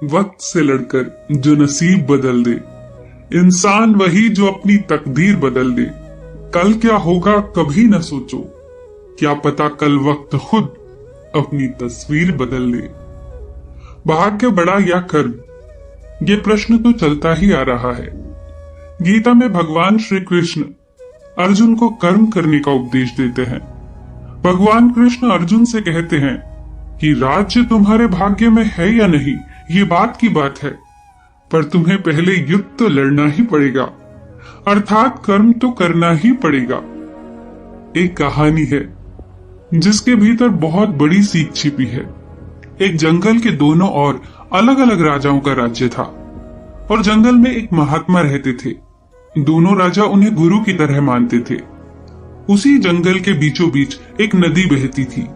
वक्त से लड़कर जो नसीब बदल दे, इंसान वही जो अपनी तकदीर बदल दे। कल क्या होगा कभी न सोचो, क्या पता कल वक्त खुद अपनी तस्वीर बदल दे। भाग्य बड़ा या कर्म, ये प्रश्न तो चलता ही आ रहा है। गीता में भगवान श्री कृष्ण अर्जुन को कर्म करने का उपदेश देते हैं। भगवान कृष्ण अर्जुन से कहते हैं कि राज्य तुम्हारे भाग्य में है या नहीं, ये बात की बात है, पर तुम्हें पहले युद्ध तो लड़ना ही पड़ेगा, अर्थात कर्म तो करना ही पड़ेगा। एक कहानी है जिसके भीतर बहुत बड़ी सीख छिपी है। एक जंगल के दोनों ओर अलग अलग राजाओं का राज्य था और जंगल में एक महात्मा रहते थे। दोनों राजा उन्हें गुरु की तरह मानते थे। उसी जंगल के बीचों बीच एक नदी बहती थी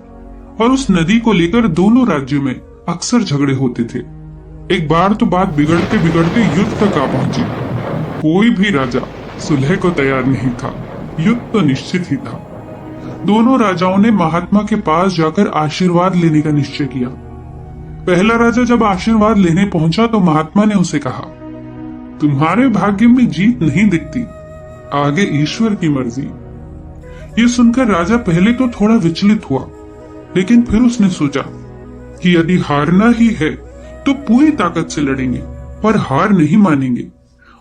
और उस नदी को लेकर दोनों राज्यों में अक्सर झगड़े होते थे। एक बार तो बात बिगड़ते बिगड़ते युद्ध तक आ पहुंची। कोई भी राजा सुलह को तैयार नहीं था, युद्ध तो निश्चित ही था। दोनों राजाओं ने महात्मा के पास जाकर आशीर्वाद लेने का निश्चय किया। पहला राजा जब आशीर्वाद लेने पहुंचा तो महात्मा ने उसे कहा, तुम्हारे भाग्य में जीत नहीं दिखती, आगे ईश्वर की मर्जी। ये सुनकर राजा पहले तो थोड़ा विचलित हुआ, लेकिन फिर उसने सोचा कि यदि हारना ही है तो पूरी ताकत से लड़ेंगे, पर हार नहीं मानेंगे,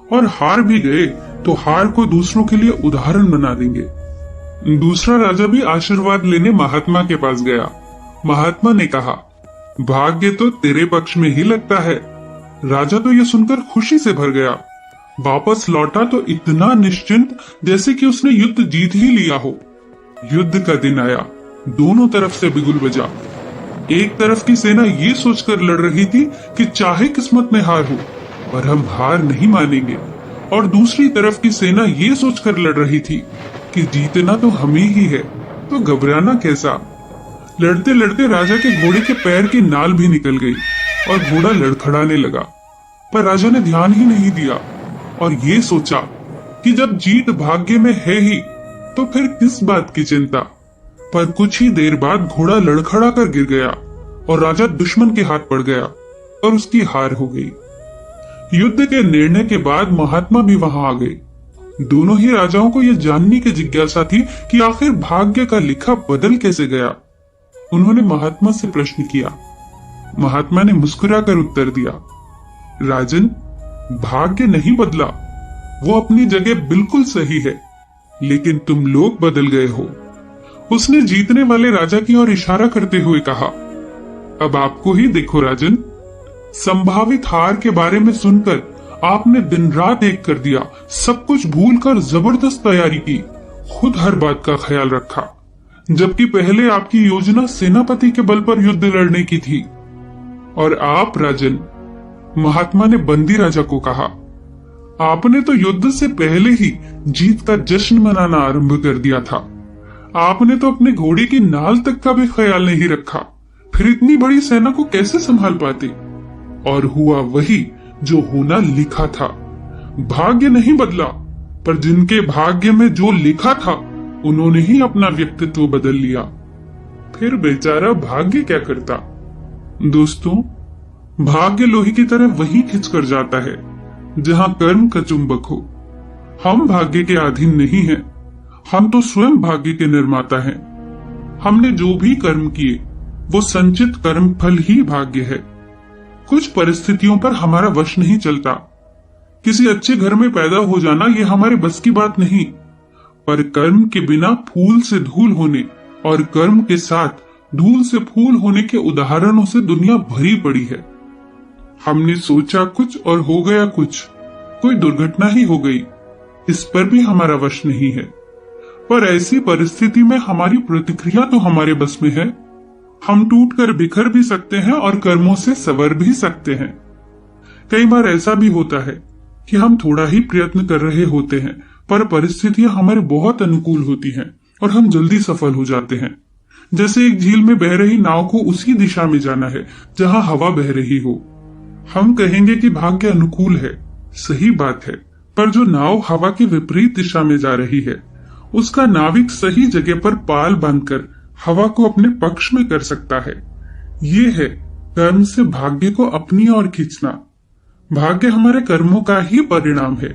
और हार भी गए तो हार को दूसरों के लिए उदाहरण बना देंगे। दूसरा राजा भी आशीर्वाद लेने महात्मा के पास गया। महात्मा ने कहा, भाग्य तो तेरे पक्ष में ही लगता है। राजा तो यह सुनकर खुशी से भर गया। वापस लौटा तो इतना निश्चिंत जैसे कि उसने युद्ध जीत ही लिया हो। युद्ध का दिन आया, दोनों तरफ से बिगुल बजा। एक तरफ की सेना ये सोचकर लड़ रही थी कि चाहे किस्मत में हार हो, पर हम हार नहीं मानेंगे, और दूसरी तरफ की सेना ये सोचकर लड़ रही थी कि जीतना तो हम ही है, तो घबराना कैसा। लड़ते लड़ते राजा के घोड़े के पैर की नाल भी निकल गई और घोड़ा लड़खड़ाने लगा, पर राजा ने ध्यान ही नहीं दिया और ये सोचा कि जब जीत भाग्य में है ही तो फिर किस बात की चिंता। पर कुछ ही देर बाद घोड़ा लड़खड़ा कर गिर गया और राजा दुश्मन के हाथ पड़ गया और उसकी हार हो गई। युद्ध के निर्णय के बाद महात्मा भी वहां आ गए। दोनों ही राजाओं को यह जानने की जिज्ञासा थी कि आखिर भाग्य का लिखा बदल कैसे गया। उन्होंने महात्मा से प्रश्न किया। महात्मा ने मुस्कुराकर उत्तर दिया, राजन, भाग्य नहीं बदला, वो अपनी जगह बिल्कुल सही है, लेकिन तुम लोग बदल गए हो। उसने जीतने वाले राजा की ओर इशारा करते हुए कहा, अब आपको ही देखो राजन, संभावित हार के बारे में सुनकर आपने दिन रात एक कर दिया, सब कुछ भूलकर जबरदस्त तैयारी की, खुद हर बात का ख्याल रखा, जबकि पहले आपकी योजना सेनापति के बल पर युद्ध लड़ने की थी। और आप राजन, महात्मा ने बंदी राजा को कहा, आपने तो युद्ध से पहले ही जीत का जश्न मनाना आरंभ कर दिया था। आपने तो अपने घोड़े की नाल तक का भी ख्याल नहीं रखा, फिर इतनी बड़ी सेना को कैसे संभाल पाते। और हुआ वही जो होना लिखा था। भाग्य नहीं बदला, पर जिनके भाग्य में जो लिखा था उन्होंने ही अपना व्यक्तित्व बदल लिया। फिर बेचारा भाग्य क्या करता। दोस्तों, भाग्य लोहे की तरह वहीं खिंच कर जाता है जहां कर्म का चुंबक हो। हम भाग्य के अधीन नहीं हैं, हम तो स्वयं भाग्य के निर्माता हैं। हमने जो भी कर्म किए वो संचित कर्म फल ही भाग्य है। कुछ परिस्थितियों पर हमारा वश नहीं चलता। किसी अच्छे घर में पैदा हो जाना ये हमारे बस की बात नहीं, पर कर्म के बिना फूल से धूल होने और कर्म के साथ धूल से फूल होने के उदाहरणों से दुनिया भरी पड़ी है। हमने सोचा कुछ और हो गया कुछ, कोई दुर्घटना ही हो गई, इस पर भी हमारा वश नहीं है। पर ऐसी परिस्थिति में हमारी प्रतिक्रिया तो हमारे बस में है। हम टूटकर बिखर भी सकते हैं और कर्मों से संवर भी सकते हैं। कई बार ऐसा भी होता है कि हम थोड़ा ही प्रयत्न कर रहे होते हैं, पर परिस्थितियां हमारे बहुत अनुकूल होती हैं और हम जल्दी सफल हो जाते हैं। जैसे एक झील में बह रही नाव को उसी दिशा में जाना है जहां हवा बह रही हो। हम कहेंगे कि भाग्य अनुकूल है, सही बात है, पर जो नाव हवा की विपरीत दिशा में जा रही है उसका नाविक सही जगह पर पाल बांधकर हवा को अपने पक्ष में कर सकता है। ये है कर्म से भाग्य को अपनी ओर खींचना। भाग्य हमारे कर्मों का ही परिणाम है।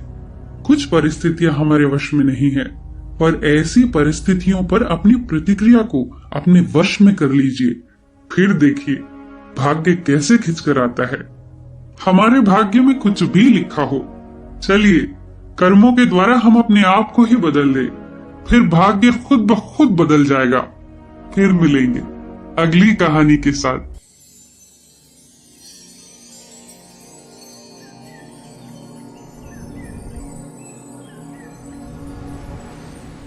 कुछ परिस्थितियां हमारे वश में नहीं है, पर ऐसी परिस्थितियों पर अपनी प्रतिक्रिया को अपने वश में कर लीजिए, फिर देखिए भाग्य कैसे खिंच कर आता है। हमारे भाग्य में कुछ भी लिखा हो, चलिए कर्मों के द्वारा हम अपने आप को ही बदल दे, फिर भाग्य खुद ब खुद बदल जाएगा। फिर मिलेंगे अगली कहानी के साथ।